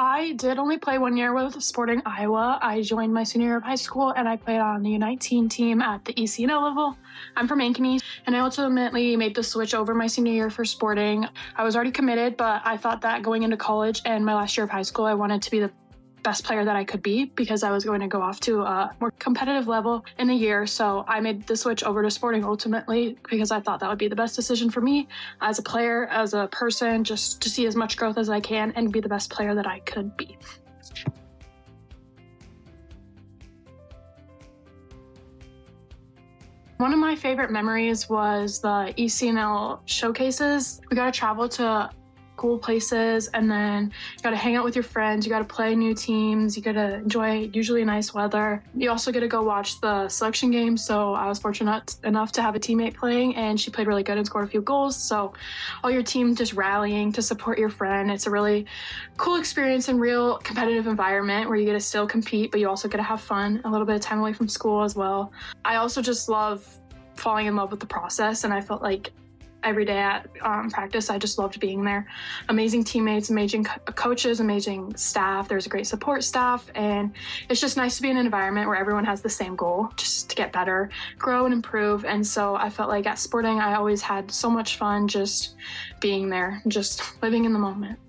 I did only play 1 year with Sporting Iowa. I joined my senior year of high school and I played on the U19 team at the ECNL level. I'm from Ankeny, and I ultimately made the switch over my senior year for Sporting. I was already committed, but I thought that going into college and my last year of high school, I wanted to be the best player that I could be because I was going to go off to a more competitive level in a year. So I made the switch over to Sporting ultimately because I thought that would be the best decision for me as a player, as a person, just to see as much growth as I can and be the best player that I could be. One of my favorite memories was the ECNL showcases. We got to travel to cool places, and then you got to hang out with your friends, you got to play new teams, you got to enjoy usually nice weather. You also get to go watch the selection games, so I was fortunate enough to have a teammate playing, and she played really good and scored a few goals, so all your team just rallying to support your friend. It's a really cool experience and real competitive environment where you get to still compete, but you also get to have fun, a little bit of time away from school as well. I also just love falling in love with the process, and I felt like every day at practice, I just loved being there. Amazing teammates, amazing coaches, amazing staff. There's a great support staff, and it's just nice to be in an environment where everyone has the same goal, just to get better, grow and improve. And so I felt like at Sporting, I always had so much fun just being there, just living in the moment.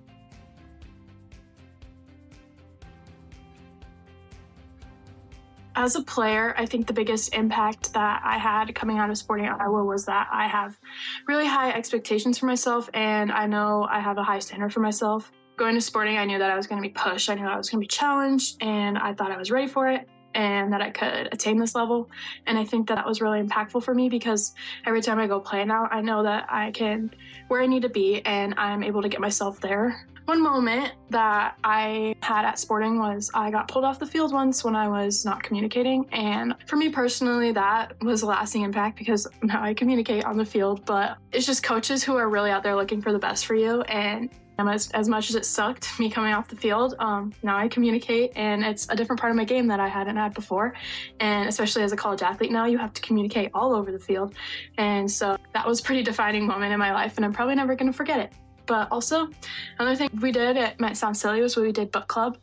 As a player, I think the biggest impact that I had coming out of Sporting Iowa was that I have really high expectations for myself, and I know I have a high standard for myself. Going to Sporting, I knew that I was going to be pushed, I knew I was going to be challenged, and I thought I was ready for it and that I could attain this level. And I think that was really impactful for me because every time I go play now, I know that I can where I need to be and I'm able to get myself there. One moment that I had at Sporting was I got pulled off the field once when I was not communicating. And for me personally, that was a lasting impact because now I communicate on the field, but it's just coaches who are really out there looking for the best for you. And as much as it sucked me coming off the field, now I communicate, and it's a different part of my game that I hadn't had before. And especially as a college athlete now, you have to communicate all over the field. And so that was a pretty defining moment in my life, and I'm probably never going to forget it. But also, another thing we did, it might sound silly, was we did book club.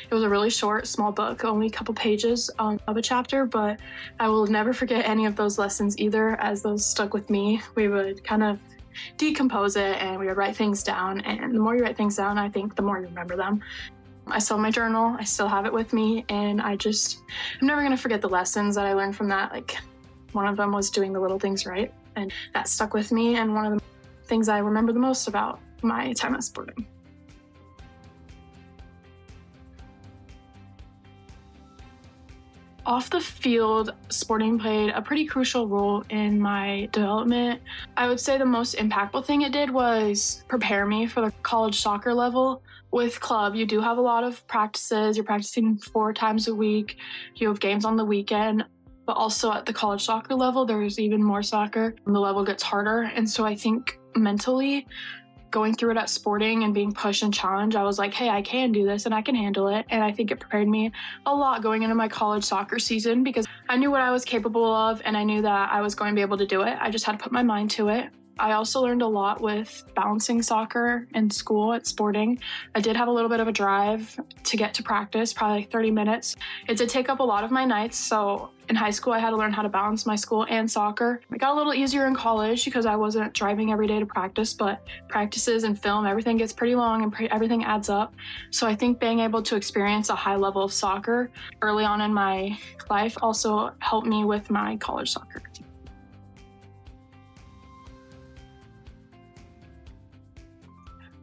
It was a really short, small book, only a couple pages of a chapter, but I will never forget any of those lessons either, as those stuck with me. We would kind of decompose it and we would write things down, and the more you write things down, I think the more you remember them. I still have my journal, I still have it with me, and I'm never going to forget the lessons that I learned from that. Like, one of them was doing the little things right, and that stuck with me, and one of the things I remember the most about my time at Sporting. Off the field, Sporting played a pretty crucial role in my development. I would say the most impactful thing it did was prepare me for the college soccer level. With club, you do have a lot of practices. You're practicing 4 times a week. You have games on the weekend. But also at the college soccer level, there's even more soccer. The level gets harder. And so I think mentally, going through it at Sporting and being pushed and challenged, I was like, hey, I can do this and I can handle it. And I think it prepared me a lot going into my college soccer season because I knew what I was capable of and I knew that I was going to be able to do it. I just had to put my mind to it. I also learned a lot with balancing soccer and school at Sporting. I did have a little bit of a drive to get to practice, probably like 30 minutes. It did take up a lot of my nights, so in high school, I had to learn how to balance my school and soccer. It got a little easier in college because I wasn't driving every day to practice, but practices and film, everything gets pretty long and everything adds up. So I think being able to experience a high level of soccer early on in my life also helped me with my college soccer team.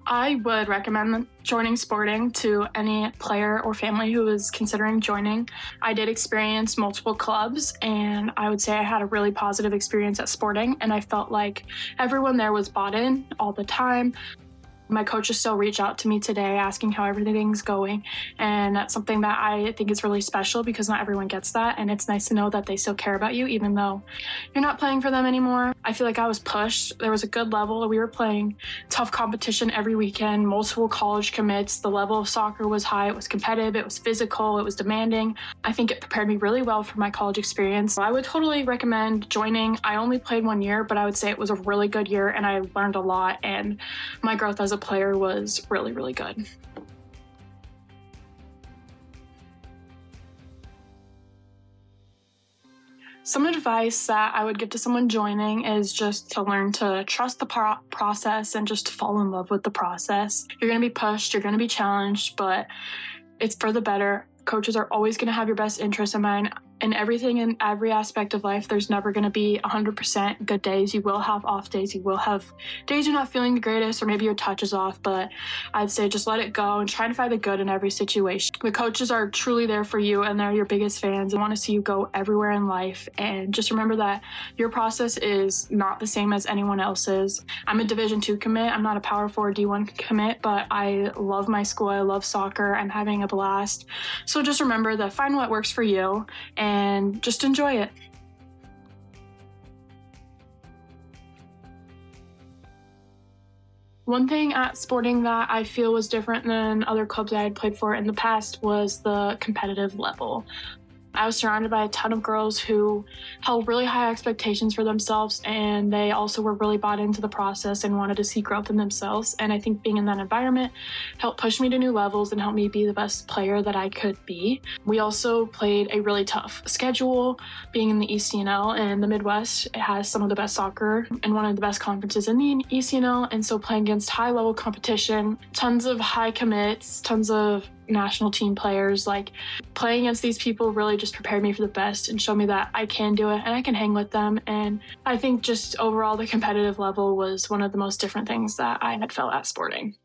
I would recommend joining Sporting to any player or family who is considering joining. I did experience multiple clubs, and I would say I had a really positive experience at Sporting, and I felt like everyone there was bought in all the time. My coaches still reach out to me today asking how everything's going, and that's something that I think is really special because not everyone gets that, and it's nice to know that they still care about you even though you're not playing for them anymore. I feel like I was pushed. There was a good level. We were playing tough competition every weekend, multiple college commits. The level of soccer was high. It was competitive. It was physical. It was demanding. I think it prepared me really well for my college experience. I would totally recommend joining. I only played 1 year, but I would say it was a really good year, and I learned a lot, and my growth as a player was really, really good. Some advice that I would give to someone joining is just to learn to trust the process and just fall in love with the process. You're going to be pushed, you're going to be challenged, but it's for the better. Coaches are always going to have your best interest in mind. In everything, in every aspect of life, there's never going to be 100% good days. You will have off days. You will have days you're not feeling the greatest, or maybe your touch is off, but I'd say just let it go and try to find the good in every situation. The coaches are truly there for you, and they're your biggest fans and want to see you go everywhere in life. And just remember that your process is not the same as anyone else's. I'm a Division II commit. I'm not a Power 4 D1 commit, but I love my school. I love soccer. I'm having a blast. So just remember that find what works for you and just enjoy it. One thing at Sporting that I feel was different than other clubs I had played for in the past was the competitive level. I was surrounded by a ton of girls who held really high expectations for themselves, and they also were really bought into the process and wanted to see growth in themselves. And I think being in that environment helped push me to new levels and helped me be the best player that I could be. We also played a really tough schedule. Being in the ECNL and the Midwest, it has some of the best soccer and one of the best conferences in the ECNL. And so playing against high-level competition, tons of high commits, tons of national team players, like playing against these people really just prepared me for the best and showed me that I can do it and I can hang with them. And I think just overall the competitive level was one of the most different things that I had felt at Sporting.